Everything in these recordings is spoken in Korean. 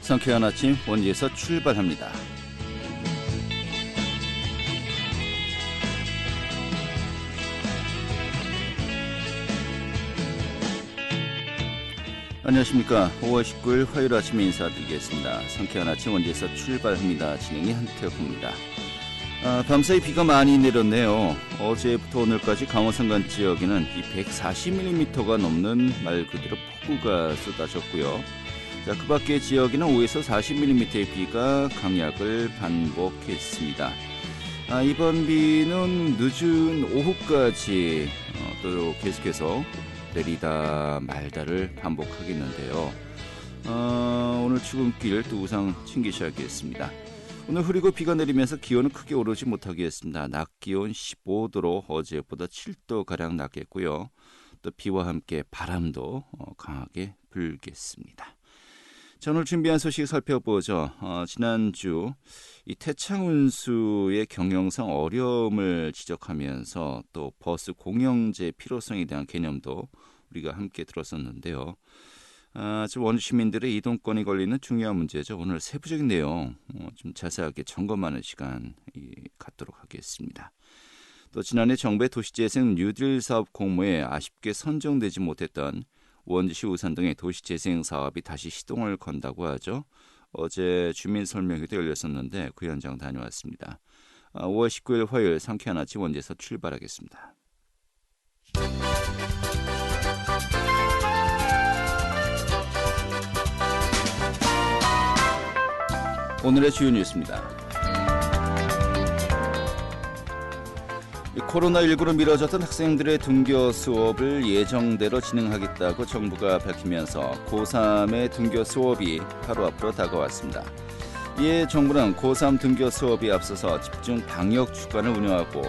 상쾌한 아침 원지에서 출발합니다. 안녕하십니까. 5월 19일 화요일 아침에 인사드리겠습니다. 상쾌한 아침 원지에서 출발합니다. 진행이 한태호입니다. 밤사이 비가 많이 내렸네요. 어제부터 오늘까지 강원 산간 지역에는 이 140mm가 넘는 말 그대로 폭우가 쏟아졌고요. 자, 그 밖의 지역에는 5에서 40mm의 비가 강약을 반복했습니다. 이번 비는 늦은 오후까지 또 계속해서 내리다 말다를 반복하겠는데요. 오늘 출근길 또 우산 챙기셔야겠습니다. 오늘 흐리고 비가 내리면서 기온은 크게 오르지 못하겠습니다. 낮 기온 15도로 어제보다 7도가량 낮겠고요. 또 비와 함께 바람도 강하게 불겠습니다. 자, 오늘 준비한 소식 살펴보죠. 지난주 이 태창 운수의 경영상 어려움을 지적하면서 또 버스 공영제 필요성에 대한 개념도 우리가 함께 들었었는데요. 지금 원주 시민들의 이동권이 걸리는 중요한 문제죠. 오늘 세부적인 내용 좀 자세하게 점검하는 시간 갖도록 하겠습니다. 또 지난해 정부의 도시재생 뉴딜 사업 공모에 아쉽게 선정되지 못했던 원주시 우산 등의 도시재생 사업이 다시 시동을 건다고 하죠. 어제 주민설명회도 열렸었는데 그 현장 다녀왔습니다. 5월 19일 화요일 상쾌한 아침 원주에서 출발하겠습니다. 오늘의 주요 뉴스입니다. 코로나19로 미뤄졌던 학생들의 등교 수업을 예정대로 진행하겠다고 정부가 밝히면서 고3의 등교 수업이 하루 앞으로 다가왔습니다. 이에 정부는 고3 등교 수업에 앞서서 집중 방역 주간을 운영하고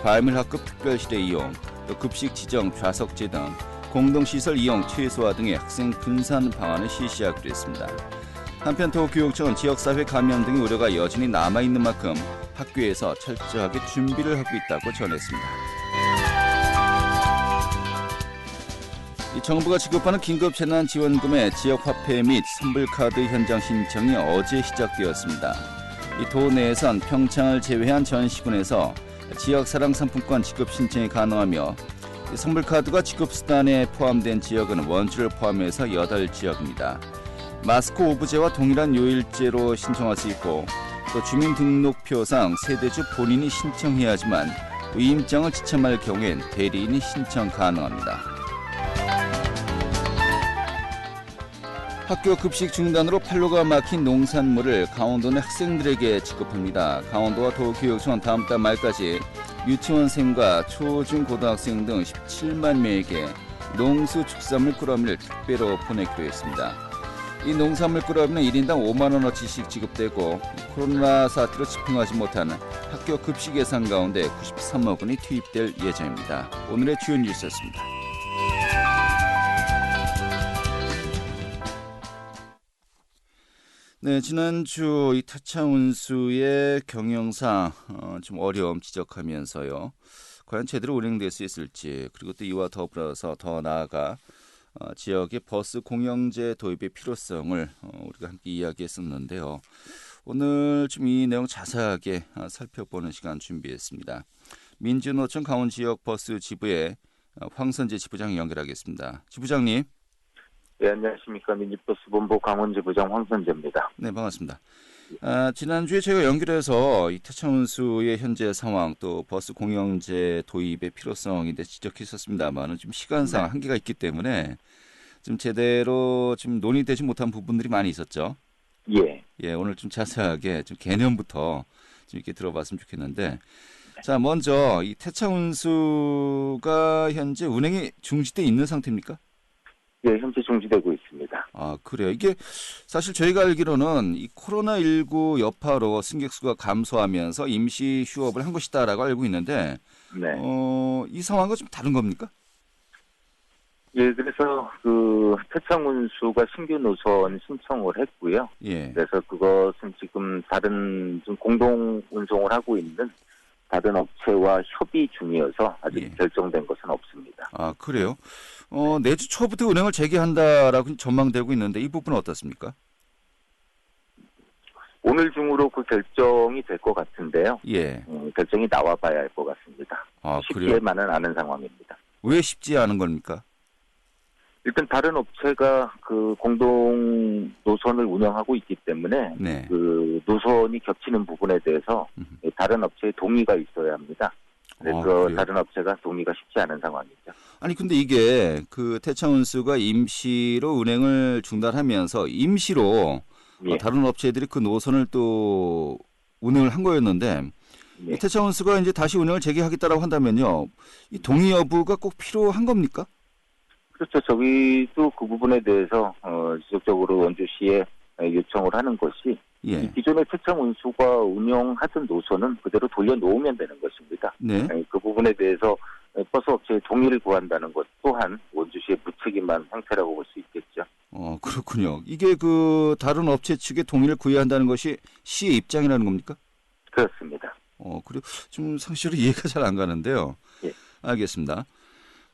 과밀학급 특별실의 이용, 또 급식 지정 좌석제 등 공동시설 이용 최소화 등의 학생 분산 방안을 실시하기로 했습니다. 한편 도교육청은 지역사회 감염 등의 우려가 여전히 남아있는 만큼 학교에서 철저하게 준비를 하고 있다고 전했습니다. 이 정부가 지급하는 긴급재난지원금의 지역화폐 및 선불카드 현장 신청이 어제 시작되었습니다. 이 도 내에선 평창을 제외한 전 시군에서 지역사랑상품권 지급 신청이 가능하며 선불카드가 지급수단에 포함된 지역은 원주를 포함해서 8지역입니다. 마스크 오브제와 동일한 요일제로 신청할 수 있고 또 주민등록표상 세대주 본인이 신청해야 하지만 위임장을 지참할 경우엔 대리인이 신청 가능합니다. 학교 급식 중단으로 판로가 막힌 농산물을 강원도는 학생들에게 지급합니다. 강원도와 도교육청은 다음 달 말까지 유치원생과 초중고등학생 등 17만 명에게 농수축산물 꾸러미를 택배로 보내기로 했습니다. 이 농산물 꾸러미는 1인당 5만원어치씩 지급되고 코로나 사태로 집행하지 못한 학교 급식 예산 가운데 93억 원이 투입될 예정입니다. 오늘의 주요 뉴스였습니다. 네, 지난주 이 태창 운수의 경영상 좀 어려움 지적하면서요. 과연 제대로 운행될 수 있을지, 그리고 또 이와 더불어서 더 나아가 지역의 버스 공영제 도입의 필요성을 우리가 함께 이야기했었는데요. 오늘 좀 이 내용 자세하게 살펴보는 시간 준비했습니다. 민주노총 강원지역 버스 지부의 황선재 지부장 연결하겠습니다. 지부장님. 네, 안녕하십니까. 민주버스본부 강원지부장 황선재입니다. 네, 반갑습니다. 지난주에 저희가 연결해서 이 태창운수의 현재 상황 또 버스 공영제 도입의 필요성에 대해 지적했었습니다만 좀 시간상 한계가 있기 때문에 좀 제대로 좀 논의되지 못한 부분들이 많이 있었죠. 예, 오늘 좀 자세하게 좀 개념부터 좀 이렇게 들어봤으면 좋겠는데, 자, 먼저 이 태창운수가 현재 운행이 중지돼 있는 상태입니까? 예, 현재 중지되고 있습니다. 그래요. 이게 사실 저희가 알기로는 이 코로나19 여파로 승객 수가 감소하면서 임시 휴업을 한 것이다라고 알고 있는데, 네. 이 상황과 좀 다른 겁니까? 예, 그래서 태창운수가 신규 노선 신청을 했고요. 예. 그래서 그것은 지금 다른 좀 공동 운송을 하고 있는 다른 업체와 협의 중이어서 아직 결정된 것은 없습니다. 그래요? 내주 초부터 운행을 재개한다라고 전망되고 있는데 이 부분은 어떻습니까? 오늘 중으로 그 결정이 될 것 같은데요. 예. 결정이 나와봐야 할 것 같습니다. 아, 그래요? 쉽지만은 않은 상황입니다. 왜 쉽지 않은 겁니까? 일단 다른 업체가 그 공동 노선을 운영하고 있기 때문에 네. 그 노선이 겹치는 부분에 대해서 다른 업체의 동의가 있어야 합니다. 그래서 그래요? 다른 업체가 동의가 쉽지 않은 상황이죠. 아니 근데 이게 그 태창운수가 임시로 운행을 중단하면서 임시로 예. 다른 업체들이 그 노선을 또 운행을 한 거였는데 이 예. 태창운수가 이제 다시 운행을 재개하겠다라고 한다면요, 이 동의 여부가 꼭 필요한 겁니까? 그렇죠. 저희도 그 부분에 대해서 지속적으로 원주시에 요청을 하는 것이 예. 이 기존의 태창 운수가 운영하던 노선은 그대로 돌려놓으면 되는 것입니다. 네. 그 부분에 대해서 버스 업체의 동의를 구한다는 것 또한 원주시의 무책임한 행태라고 볼 수 있겠죠. 그렇군요. 이게 그 다른 업체 측의 동의를 구해야 한다는 것이 시의 입장이라는 겁니까? 그렇습니다. 그리고 좀 상식으로 이해가 잘 안 가는데요. 예. 알겠습니다.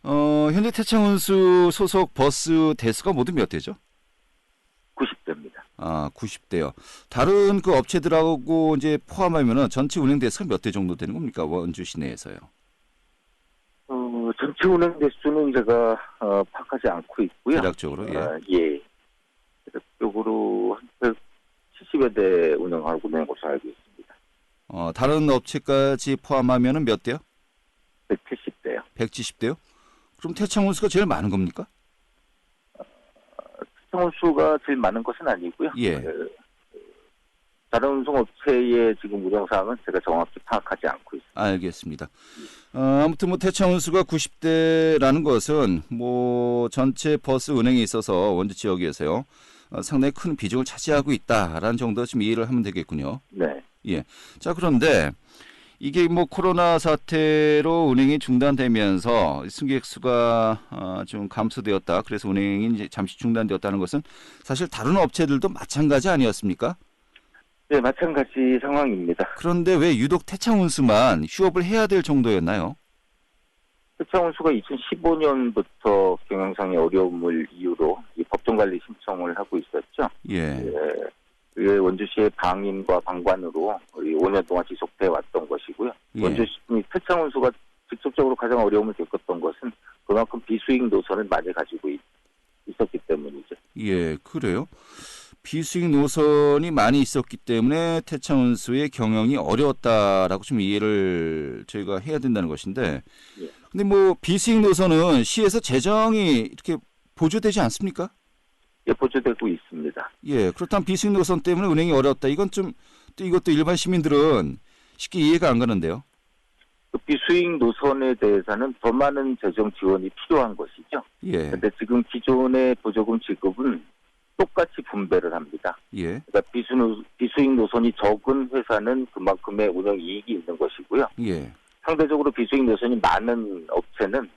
현재 태창운수 소속 버스 대수가 모두 몇 대죠? 90대입니다. 90대요. 다른 그 업체들하고 이제 포함하면은 전체 운행 대수가 몇 대 정도 되는 겁니까? 원주 시내에서요. 전체 운행 대수는 제가 파악하지 않고 있고요. 대략적으로, 예. 예. 대략적으로 한 170여 대 운영하고 있는 것으로 알고 있습니다. 다른 업체까지 포함하면은 몇 대요? 170대요. 170대요? 그럼 태창운수가 제일 많은 겁니까? 운수가 제일 많은 것은 아니고요. 예. 다른 운송업체의 지금 운영 사항은 제가 정확히 파악하지 않고 있습니다. 알겠습니다. 아무튼 뭐 태창운수가 90대라는 것은 뭐 전체 버스 운행에 있어서 원주 지역에서요, 상당히 큰 비중을 차지하고 있다라는 정도 좀 이해를 하면 되겠군요. 네. 예. 자, 그런데 이게 뭐 코로나 사태로 운행이 중단되면서 승객 수가 좀 감소되었다. 그래서 운행이 이제 잠시 중단되었다는 것은 사실 다른 업체들도 마찬가지 아니었습니까? 네, 마찬가지 상황입니다. 그런데 왜 유독 태창운수만 휴업을 해야 될 정도였나요? 태창운수가 2015년부터 경영상의 어려움을 이유로 이 법정관리 신청을 하고 있었죠. 예. 그게 원주시의 방임과 방관으로 5년 동안 지속돼 왔던 것이고요. 예. 원주시 태창운수가 직접적으로 가장 어려움을 겪었던 것은 그만큼 비수익 노선을 많이 가지고 있었기 때문이죠. 예, 그래요. 비수익 노선이 많이 있었기 때문에 태창운수의 경영이 어려웠다라고 좀 이해를 저희가 해야 된다는 것인데, 예. 근데 뭐 비수익 노선은 시에서 재정이 이렇게 보조되지 않습니까? 예, 보조되고 있습니다. 예, 그렇다면 비수익 노선 때문에 운행이 어려웠다. 이건 좀 또 이것도 일반 시민들은 쉽게 이해가 안 가는데요. 그 비수익 노선에 대해서는 더 많은 재정 지원이 필요한 것이죠. 예, 그런데 지금 기존의 보조금 지급은 똑같이 분배를 합니다. 예, 그러니까 비수익 노선이 적은 회사는 그만큼의 운영 이익이 있는 것이고요. 예. 상대적으로 비수익 노선이 많은 업체는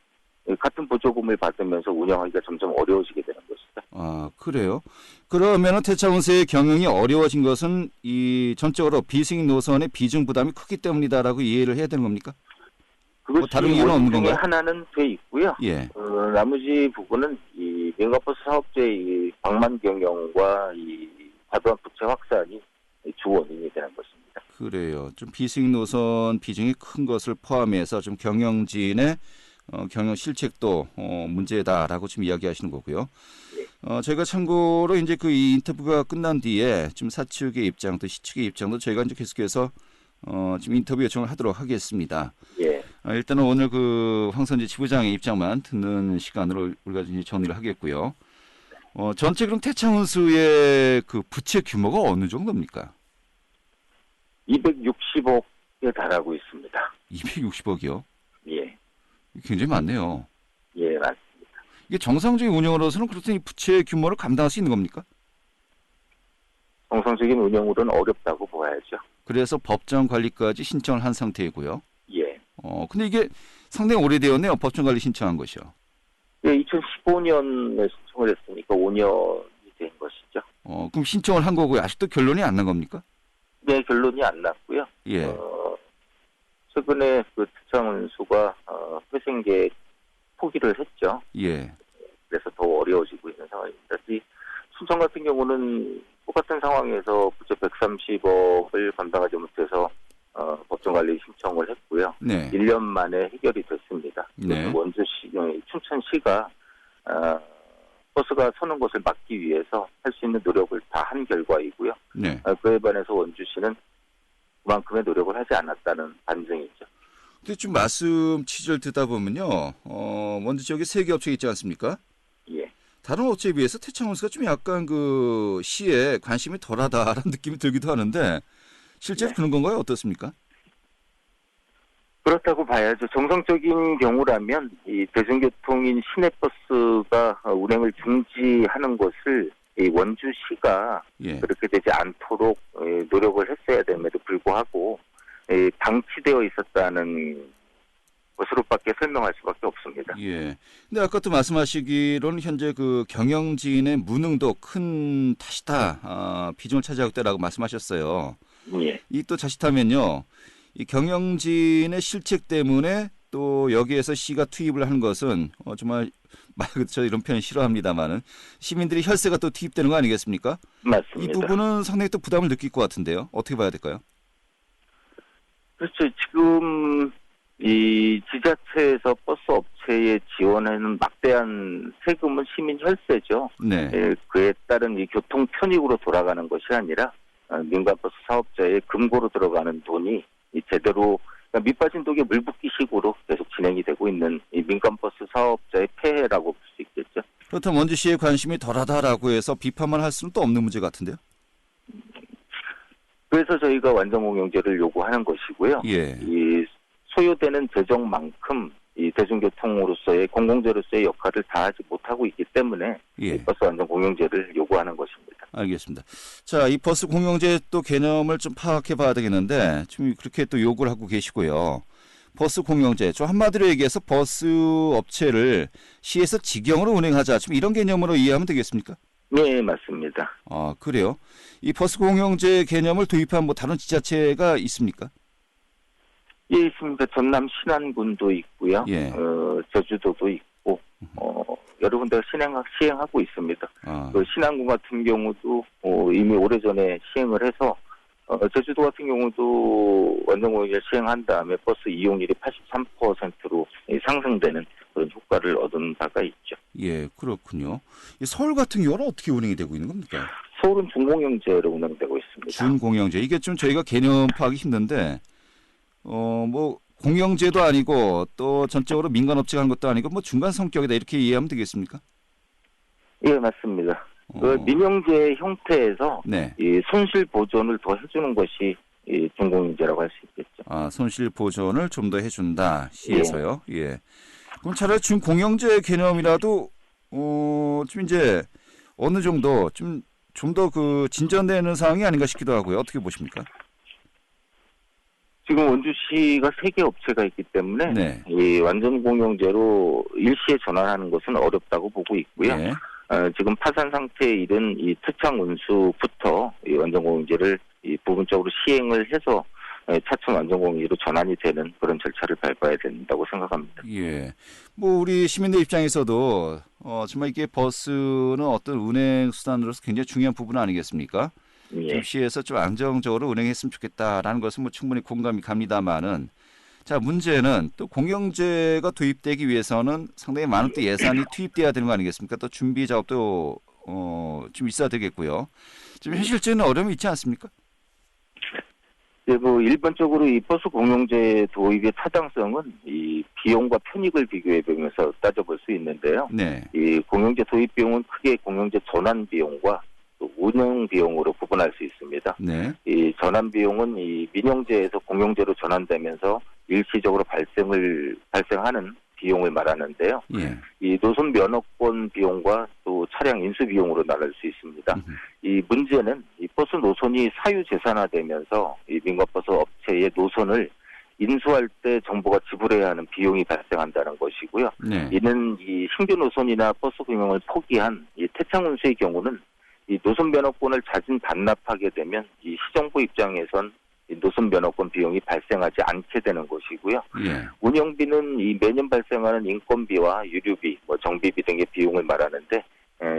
같은 보조금을 받으면서 운영하기가 점점 어려워지게 되는 것이죠. 그래요? 그러면은 태창운수의 경영이 어려워진 것은 이 전적으로 비수익 노선의 비중 부담이 크기 때문이다라고 이해를 해야 되는 겁니까? 그것이 다른 이유는 없는 중에 건가요? 하나는 돼 있고요. 예. 나머지 부분은 이 민간버스 사업자의 이 방만 경영과 이 과도한 부채 확산이 주 원인이 되는 것입니다. 그래요. 좀 비수익 노선 비중이 큰 것을 포함해서 좀 경영진의 경영 실책도 문제다라고 지금 이야기하시는 거고요. 저희가 참고로 이제 그 이 인터뷰가 끝난 뒤에 좀 사측의 입장 또 시측의 입장도 저희가 이제 계속해서 지금 인터뷰 요청을 하도록 하겠습니다. 예. 일단은 오늘 그 황선지 지부장의 입장만 듣는 시간으로 우리가 이제 정리를 하겠고요. 전체 그럼 태창운수의 그 부채 규모가 어느 정도입니까? 260억에 달하고 있습니다. 260억이요? 예. 굉장히 많네요. 예, 맞습니다. 이게 정상적인 운영으로서는 그렇다면 이 부채 규모를 감당할 수 있는 겁니까? 정상적인 운영으로는 어렵다고 보아야죠. 그래서 법정 관리까지 신청을 한 상태이고요. 예. 근데 이게 상당히 오래되었네요. 법정 관리 신청한 것이요. 예, 2015년에 신청을 했으니까 5년이 된 것이죠. 그럼 신청을 한 거고요. 아직도 결론이 안 난 겁니까? 네, 결론이 안 났고요. 예. 최근에 그 태창운수가 회생계획 포기를 했죠. 예. 그래서 더 어려워지고 있는 상황입니다. 이 순천 같은 경우는 뭐 똑같은 상황에서 부채 130억을 감당하지 못해서 법정관리 신청을 했고요. 네. 1년 만에 해결이 됐습니다. 네. 원주시, 춘천시가 버스가 서는 것을 막기 위해서 할 수 있는 노력을 다 한 결과이고요. 네. 그에 반해서 원주시는 그만큼의 노력을 하지 않았다는 반증이죠. 근데 좀 말씀 취지를 듣다 보면요. 먼저 지역에 세 개 업체가 있지 않습니까? 예. 다른 업체에 비해서 태창운수가 좀 약간 그 시에 관심이 덜하다라는 느낌이 들기도 하는데 실제로 네. 그런 건가요? 어떻습니까? 그렇다고 봐야죠. 정상적인 경우라면 이 대중교통인 시내버스가 운행을 중지하는 것을 이 원주시가 예. 그렇게 되지 않도록 노력을 했어야 됨에도 불구하고 방치되어 있었다는 것으로밖에 설명할 수밖에 없습니다. 예. 근데 아까 또 말씀하시기로는 현재 그 경영진의 무능도 큰 탓이다. 비중을 차지하고 있다라고 말씀하셨어요. 예. 이 또 자칫하면요. 이 경영진의 실책 때문에 또 여기에서 시가 투입을 하는 것은 정말 말 그대로 이런 표현 싫어합니다만은 시민들이 혈세가 또 투입되는 거 아니겠습니까? 맞습니다. 이 부분은 상당히 또 부담을 느낄 것 같은데요. 어떻게 봐야 될까요? 그렇죠. 지금 이 지자체에서 버스 업체에 지원하는 막대한 세금은 시민 혈세죠. 네. 그에 따른 이 교통 편익으로 돌아가는 것이 아니라 민간버스 사업자의 금고로 들어가는 돈이 이 제대로 그러니까 밑빠진 독에 물 붓기식으로 계속 진행이 되고 있는 이 민간버스 사업자의 폐해라고 볼 수 있겠죠. 그렇다면 원주시의 관심이 덜하다라고 해서 비판만 할 수는 또 없는 문제 같은데요. 그래서 저희가 완전공영제를 요구하는 것이고요. 예. 이 소요되는 재정만큼 이 대중교통으로서의 공공재로서의 역할을 다하지 못하고 있기 때문에 예. 버스 완전공영제를 요구하는 것입니다. 알겠습니다. 자, 이 버스 공영제 또 개념을 좀 파악해 봐야 되겠는데 지금 그렇게 또 요구를 하고 계시고요. 버스 공영제, 좀 한마디로 얘기해서 버스 업체를 시에서 직영으로 운행하자. 지금 이런 개념으로 이해하면 되겠습니까? 네, 맞습니다. 아, 그래요? 이 버스 공영제 개념을 도입한 뭐 다른 지자체가 있습니까? 예, 있습니다. 전남 신안군도 있고요. 예. 제주도도 있고 여러 군데가 시행하고 있습니다. 아. 그 신안군 같은 경우도 이미 오래전에 시행을 해서 제주도 같은 경우도 완전공영제 시행한 다음에 버스 이용률이 83%로 상승되는 그런 효과를 얻은 바가 있죠. 예, 그렇군요. 이 서울 같은 경우는 어떻게 운행이 되고 있는 겁니까? 서울은 준공영제로 운영되고 있습니다. 준공영제. 이게 좀 저희가 개념 파악이 힘든데, 뭐, 공영제도 아니고 또 전적으로 민간업체가 한 것도 아니고 뭐 중간 성격이다 이렇게 이해하면 되겠습니까? 예, 맞습니다. 그 민영제 형태에서 네. 이 손실 보존을 더 해주는 것이 이 준공영제라고 할 수 있겠죠. 아, 손실 보존을 좀 더 해준다 시에서요. 예. 그럼 차라리 준공영제 개념이라도 좀 이제 어느 정도 좀 더 그 진전되는 상황이 아닌가 싶기도 하고요. 어떻게 보십니까? 지금 원주시가 3개 업체가 있기 때문에 네. 이 완전 공영제로 일시에 전환하는 것은 어렵다고 보고 있고요. 예. 지금 파산 상태에 이른 이 특창 운수부터 이 완전 공영제를 이 부분적으로 시행을 해서 차츰 완전 공영제로 전환이 되는 그런 절차를 밟아야 된다고 생각합니다. 예. 뭐 우리 시민들 입장에서도 정말 이게 버스는 어떤 운행 수단으로서 굉장히 중요한 부분 아니겠습니까? 예. 좀 시에서 좀 안정적으로 운행했으면 좋겠다라는 것은 뭐 충분히 공감이 갑니다만은 자 문제는 또 공영제가 도입되기 위해서는 상당히 많은 또 예산이 투입돼야 되는 거 아니겠습니까? 또 준비 작업도 좀 있어야 되겠고요. 좀 현실적인 어려움이 있지 않습니까? 예, 뭐 일반적으로 이 버스 공영제 도입의 타당성은 이 비용과 편익을 비교해 보면서 따져볼 수 있는데요. 네. 이 공영제 도입 비용은 크게 공영제 전환 비용과 또 운영 비용으로 구분할 수 있습니다. 네. 이 전환 비용은 이 민영제에서 공영제로 전환되면서 일시적으로 발생하는 비용을 말하는데요. 예. 이 노선 면허권 비용과 또 차량 인수 비용으로 나눌 수 있습니다. 이 문제는 이 버스 노선이 사유재산화되면서 이 민간버스 업체의 노선을 인수할 때 정부가 지불해야 하는 비용이 발생한다는 것이고요. 네. 이는 이 신규 노선이나 버스 경영을 포기한 이 태창운수의 경우는 이 노선 면허권을 자진 반납하게 되면 이 시정부 입장에선 이 노선 면허권 비용이 발생하지 않게 되는 것이고요. 예. 운영비는 이 매년 발생하는 인건비와 유류비, 정비비 등의 비용을 말하는데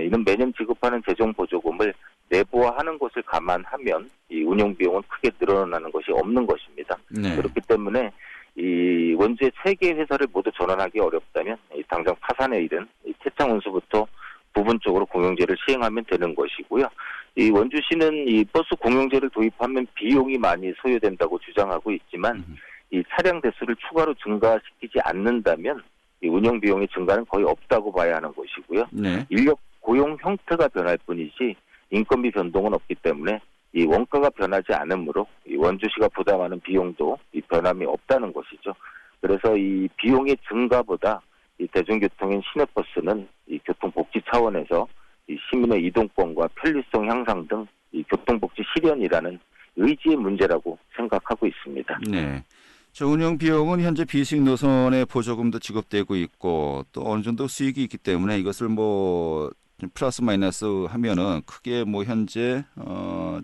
이는 매년 지급하는 재정 보조금을 내부화하는 것을 감안하면 이 운영 비용은 크게 늘어나는 것이 없는 것입니다. 네. 그렇기 때문에 이 원주의 3개 회사를 모두 전환하기 어렵다면 당장 파산에 이른 태창운수부터 부분적으로 공영제를 시행하면 되는 것이고요. 이 원주시는 이 버스 공영제를 도입하면 비용이 많이 소요된다고 주장하고 있지만 이 차량 대수를 추가로 증가시키지 않는다면 이 운영 비용의 증가는 거의 없다고 봐야 하는 것이고요. 네. 인력 고용 형태가 변할 뿐이지 인건비 변동은 없기 때문에 이 원가가 변하지 않으므로 이 원주시가 부담하는 비용도 이 변함이 없다는 것이죠. 그래서 이 비용의 증가보다 이 대중교통인 시내버스는 이 교통복지 차원에서 이 시민의 이동권과 편리성 향상 등 이 교통복지 실현이라는 의지의 문제라고 생각하고 있습니다. 네. 저 운영 비용은 현재 비수익 노선에 보조금도 지급되고 있고 또 어느 정도 수익이 있기 때문에 이것을 뭐 플러스 마이너스 하면은 크게 뭐 현재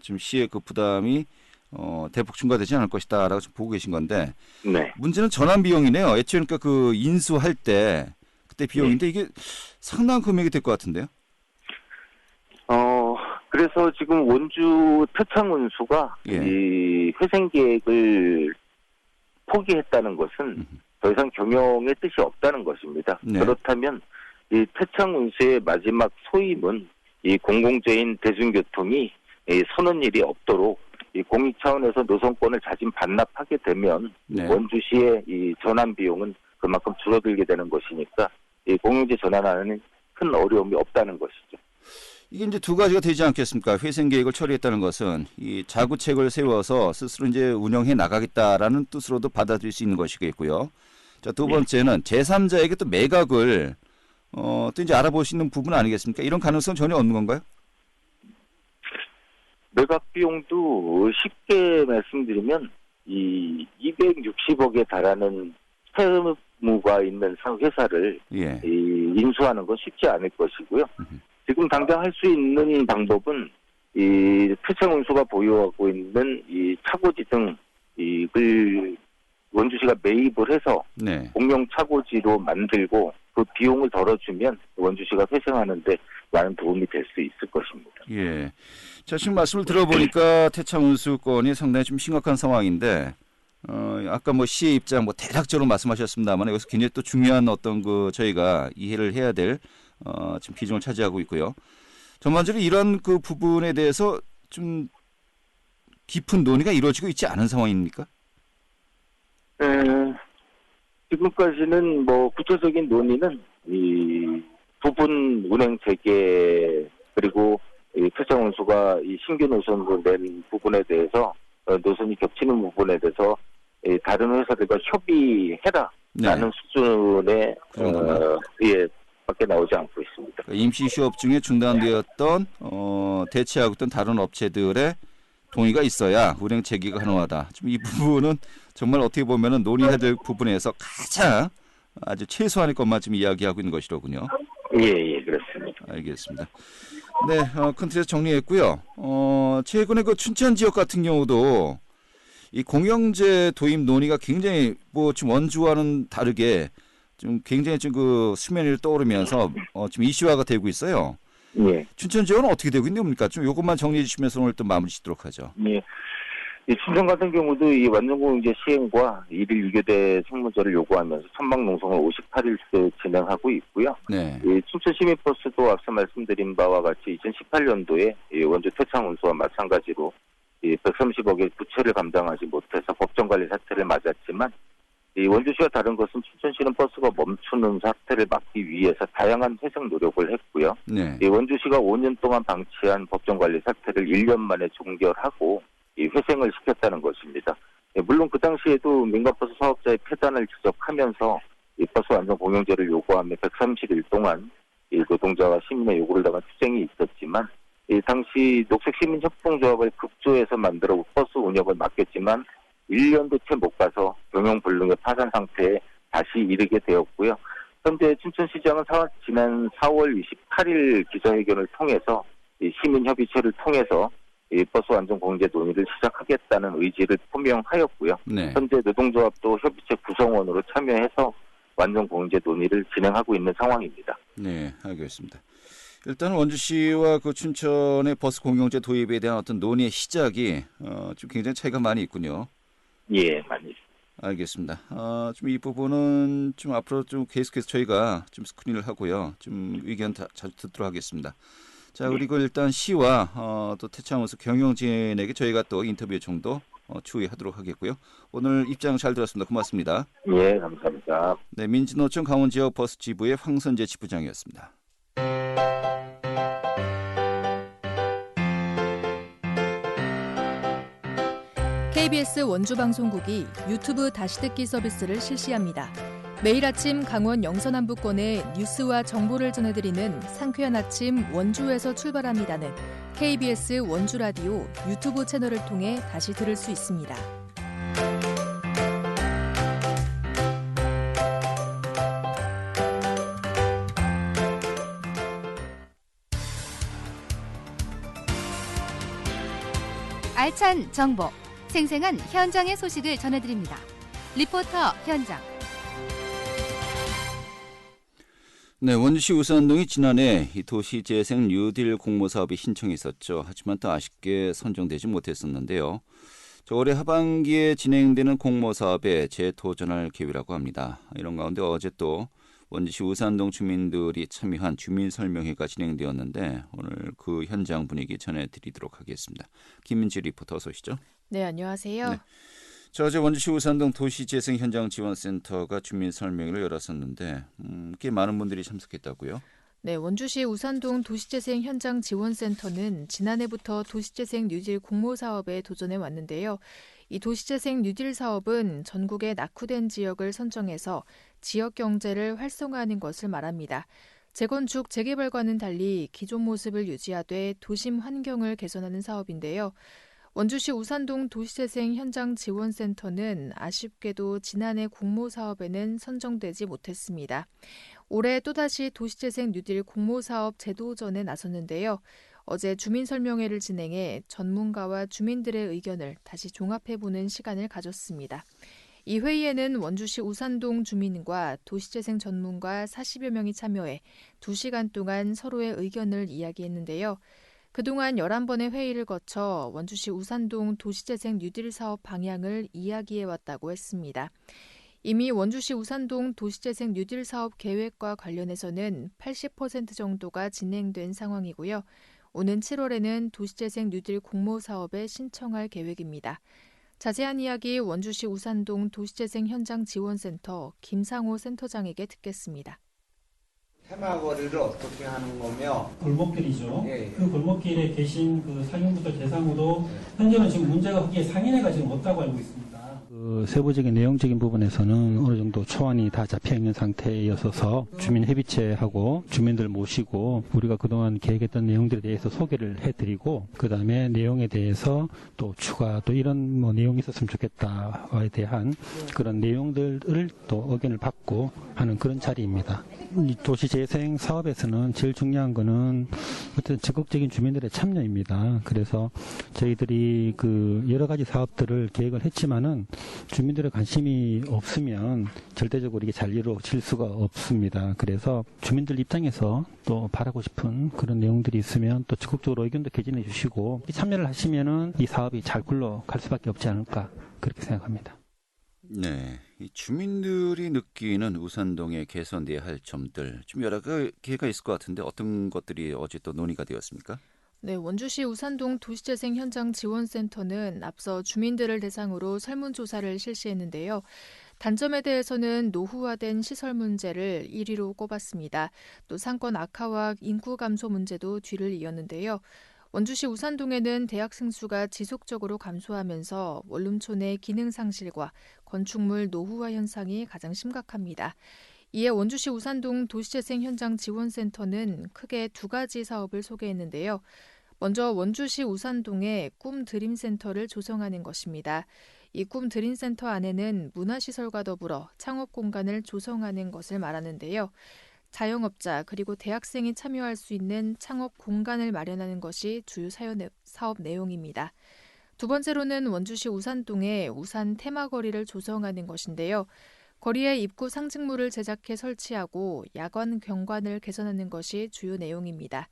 지금 시의 그 부담이 대폭 증가되지 않을 것이다라고 좀 보고 계신 건데 네. 문제는 전환 비용이네요. 애초에 그러니까 그 인수할 때 그때 비용인데 이게 상당한 금액이 될 것 같은데요. 그래서 지금 원주 태창운수가 예. 이 회생 계획을 포기했다는 것은 더 이상 경영의 뜻이 없다는 것입니다. 네. 그렇다면 이 태창운수의 마지막 소임은 이 공공재인 대중교통이 이 서는 일이 없도록 이 공익 차원에서 노선권을 자진 반납하게 되면 네. 원주시의 이 전환 비용은 그만큼 줄어들게 되는 것이니까 이 공영제 전환하는 큰 어려움이 없다는 것이죠. 이게 이제 두 가지가 되지 않겠습니까? 회생 계획을 처리했다는 것은 이 자구책을 세워서 스스로 이제 운영해 나가겠다라는 뜻으로도 받아들일 수 있는 것이겠고요. 자, 두 번째는 제3자에게 또 매각을 또 이제 알아볼 수 있는 부분 아니겠습니까? 이런 가능성 전혀 없는 건가요? 매각 비용도 쉽게 말씀드리면 이 260억에 달하는 채무가 있는 회사를 예. 이 인수하는 건 쉽지 않을 것이고요. 지금 당장 할 수 있는 방법은 이 태창운수가 보유하고 있는 이 차고지 등 이걸 원주시가 매입을 해서 네. 공영 차고지로 만들고 그 비용을 덜어주면 원주시가 회생하는데 많은 도움이 될 수 있을 것입니다. 예. 자, 지금 말씀을 들어보니까 태창운수권이 상당히 좀 심각한 상황인데, 아까 뭐 시의 입장 뭐 대략적으로 말씀하셨습니다만 여기서 굉장히 또 중요한 어떤 그 저희가 이해를 해야 될 지금 비중을 차지하고 있고요. 전반적으로 이런 그 부분에 대해서 좀 깊은 논의가 이루어지고 있지 않은 상황입니까? 지금까지는 뭐 구체적인 논의는 이 부분 운행 재개 그리고 이 태창운수가 이 신규 노선으로 낸 부분에 대해서 노선이 겹치는 부분에 대해서 이 다른 회사들과 협의해라라는 수준의 밖에 나오지 않고 있습니다. 임시 휴업 중에 중단되었던 대체하고 있던 다른 업체들의 동의가 있어야 운행 재개가 가능하다. 지금 이 부분은 정말 어떻게 보면은 논의해야 될 부분에서 가장 아주 최소한의 것만 지금 이야기하고 있는 것이로군요. 예, 그렇습니다. 알겠습니다. 네, 큰 틀에서 정리했고요. 최근에 그 춘천 지역 같은 경우도 이 공영제 도입 논의가 굉장히 뭐 지금 원주와는 다르게 좀 굉장히 지금 그 수면 위를 떠오르면서 지금 이슈화가 되고 있어요. 예. 춘천 지역은 어떻게 되고 있는 겁니까? 좀 이것만 정리해 주시면서 오늘 또 마무리 짓도록 하죠. 예. 이 춘천 같은 경우도 이 완전공영제 시행과 1일 2교대 생문제를 요구하면서 천막농성을 58일째 진행하고 있고요. 네. 이 춘천 시민버스도 앞서 말씀드린 바와 같이 2018년도에 이 원주 태창운수와 마찬가지로 이 130억의 부채를 감당하지 못해서 법정관리 사태를 맞았지만 이 원주시와 다른 것은 춘천시는 버스가 멈추는 사태를 막기 위해서 다양한 회생 노력을 했고요. 네. 이 원주시가 5년 동안 방치한 법정관리 사태를 1년 만에 종결하고 이 회생을 시켰다는 것입니다. 물론 그 당시에도 민간버스 사업자의 폐단을 지적하면서 이 버스 완전 공영제를 요구하며 130일 동안 이 노동자와 시민의 요구를 담은 투쟁이 있었지만 이 당시 녹색시민협동조합을 급조해서 만들어 버스 운영을 맡겼지만 1년도 채 못 가서 경영불능의 파산 상태에 다시 이르게 되었고요. 현재 춘천시장은 지난 4월 28일 기자회견을 통해서 이 시민협의체를 통해서 이 버스 완전 공제 논의를 시작하겠다는 의지를 표명하였고요. 네. 현재 노동조합도 협의체 구성원으로 참여해서 완전 공제 논의를 진행하고 있는 상황입니다. 네, 알겠습니다. 일단 원주시와 그 춘천의 버스 공영제 도입에 대한 어떤 논의의 시작이 좀 굉장히 차이가 많이 있군요. 예, 많이 있습니다. 알겠습니다. 좀 이 부분은 좀 앞으로 좀 계속해서 저희가 좀 스크린을 하고요. 좀 의견 자주 듣도록 하겠습니다. 자, 그리고 일단 시와 또 태창호수 경영진에게 저희가 또 인터뷰 정도 추이하도록 하겠고요. 오늘 입장 잘 들었습니다. 고맙습니다. 예, 감사합니다. 네, 민진노총 강원지역 버스 지부의 황선재 지부장이었습니다. KBS 원주방송국이 유튜브 다시 듣기 서비스를 실시합니다. 매일 아침 강원 영서남부권의 뉴스와 정보를 전해드리는 상쾌한 아침 원주에서 출발합니다는 KBS 원주라디오 유튜브 채널을 통해 다시 들을 수 있습니다. 알찬 정보, 생생한 현장의 소식을 전해드립니다. 리포터 현장. 네, 원주시 우산동이 지난해 이 도시재생 뉴딜 공모사업이 신청이 있었죠. 하지만 또 아쉽게 선정되지 못했었는데요. 올해 하반기에 진행되는 공모사업에 재도전할 계획이라고 합니다. 이런 가운데 어제 또 원주시 우산동 주민들이 참여한 주민설명회가 진행되었는데 오늘 그 현장 분위기 전해드리도록 하겠습니다. 김민지 리포터 어서 오시죠. 네, 안녕하세요. 네. 어제 원주시 우산동 도시재생현장지원센터가 주민설명회를 열었었는데 꽤 많은 분들이 참석했다고요? 네, 원주시 우산동 도시재생현장지원센터는 지난해부터 도시재생 뉴딜 공모사업에 도전해 왔는데요. 이 도시재생 뉴딜 사업은 전국의 낙후된 지역을 선정해서 지역 경제를 활성화하는 것을 말합니다. 재건축, 재개발과는 달리 기존 모습을 유지하되 도심 환경을 개선하는 사업인데요. 원주시 우산동 도시재생현장지원센터는 아쉽게도 지난해 공모사업에는 선정되지 못했습니다. 올해 또다시 도시재생 뉴딜 공모사업 재도전에 나섰는데요. 어제 주민설명회를 진행해 전문가와 주민들의 의견을 다시 종합해보는 시간을 가졌습니다. 이 회의에는 원주시 우산동 주민과 도시재생 전문가 40여 명이 참여해 2시간 동안 서로의 의견을 이야기했는데요. 그동안 11번의 회의를 거쳐 원주시 우산동 도시재생 뉴딜 사업 방향을 이야기해왔다고 했습니다. 이미 원주시 우산동 도시재생 뉴딜 사업 계획과 관련해서는 80% 정도가 진행된 상황이고요. 오는 7월에는 도시재생 뉴딜 공모사업에 신청할 계획입니다. 자세한 이야기 원주시 우산동 도시재생현장지원센터 김상호 센터장에게 듣겠습니다. 테마거리를 어떻게 하는 거며? 골목길이죠. 예. 그 골목길에 계신 그 상인분들 대상으로 현재는 지금 문제가 크게 상인회가 지금 없다고 알고 있습니다. 그 세부적인 내용적인 부분에서는 어느 정도 초안이 다 잡혀 있는 상태였어서 주민 협의체하고 주민들 모시고 우리가 그동안 계획했던 내용들에 대해서 소개를 해드리고 그 다음에 내용에 대해서 또 추가 또 이런 뭐 내용이 있었으면 좋겠다에 대한 그런 내용들을 또 의견을 받고 하는 그런 자리입니다. 이 도시재생 사업에서는 제일 중요한 거는 어떤 적극적인 주민들의 참여입니다. 그래서 저희들이 그 여러 가지 사업들을 계획을 했지만은 주민들의 관심이 없으면 절대적으로 이게 잘 이루어질 수가 없습니다. 그래서 주민들 입장에서 또 바라고 싶은 그런 내용들이 있으면 또 적극적으로 의견도 개진해 주시고 참여를 하시면은 이 사업이 잘 굴러갈 수밖에 없지 않을까 그렇게 생각합니다. 네, 이 주민들이 느끼는 우산동에 개선돼야 할 점들 좀 여러 개가 있을 것 같은데 어떤 것들이 어제 또 논의가 되었습니까? 네, 원주시 우산동 도시재생현장지원센터는 앞서 주민들을 대상으로 설문조사를 실시했는데요. 단점에 대해서는 노후화된 시설 문제를 1위로 꼽았습니다. 또 상권 악화와 인구 감소 문제도 뒤를 이었는데요. 원주시 우산동에는 대학생 수가 지속적으로 감소하면서 원룸촌의 기능 상실과 건축물 노후화 현상이 가장 심각합니다. 이에 원주시 우산동 도시재생현장지원센터는 크게 두 가지 사업을 소개했는데요. 먼저 원주시 우산동에 꿈 드림센터를 조성하는 것입니다. 이 꿈 드림센터 안에는 문화시설과 더불어 창업 공간을 조성하는 것을 말하는데요. 자영업자 그리고 대학생이 참여할 수 있는 창업 공간을 마련하는 것이 주요 사업 내용입니다. 두 번째로는 원주시 우산동에 우산 테마거리를 조성하는 것인데요. 거리에 입구 상징물을 제작해 설치하고 야간 경관을 개선하는 것이 주요 내용입니다.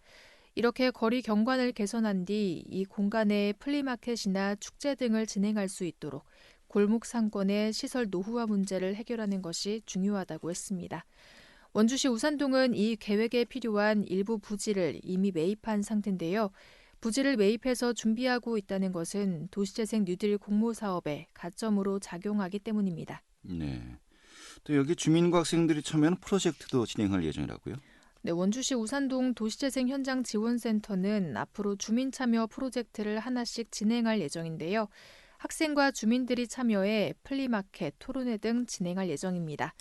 이렇게 거리 경관을 개선한 뒤 이 공간에 플리마켓이나 축제 등을 진행할 수 있도록 골목 상권의 시설 노후화 문제를 해결하는 것이 중요하다고 했습니다. 원주시 우산동은 이 계획에 필요한 일부 부지를 이미 매입한 상태인데요. 부지를 매입해서 준비하고 있다는 것은 도시재생 뉴딜 공모 사업에 가점으로 작용하기 때문입니다. 네. 또 여기 주민과 학생들이 참여하는 프로젝트도 진행할 예정이라고요? 네, 원주시 우산동 도시재생 현장 지원센터는 앞으로 주민 참여 프로젝트를 하나씩 진행할 예정인데요. 학생과 주민들이 참여해 플리마켓, 토론회 등 진행할 예정입니다.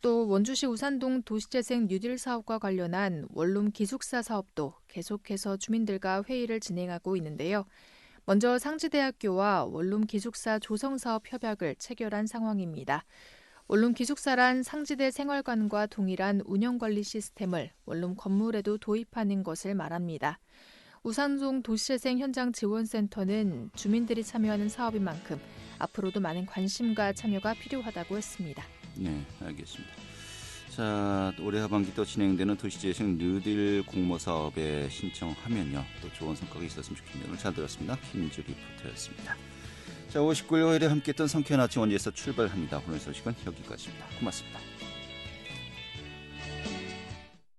또 원주시 우산동 도시재생 뉴딜 사업과 관련한 원룸 기숙사 사업도 계속해서 주민들과 회의를 진행하고 있는데요. 먼저 상지대학교와 원룸 기숙사 조성사업 협약을 체결한 상황입니다. 원룸 기숙사란 상지대 생활관과 동일한 운영관리 시스템을 원룸 건물에도 도입하는 것을 말합니다. 우산동 도시재생 현장 지원센터는 주민들이 참여하는 사업인 만큼 앞으로도 많은 관심과 참여가 필요하다고 했습니다. 네, 알겠습니다. 자, 올해 하반기 또 진행되는 도시재생 뉴딜 공모 사업에 신청하면요, 또 좋은 성과가 있었으면 좋겠네요. 오늘 잘 들었습니다. 김인주 리포터였습니다. 자, 59일 화요일에 함께했던 성쾌한 아침 원지에서 출발합니다. 오늘 소식은 여기까지입니다. 고맙습니다.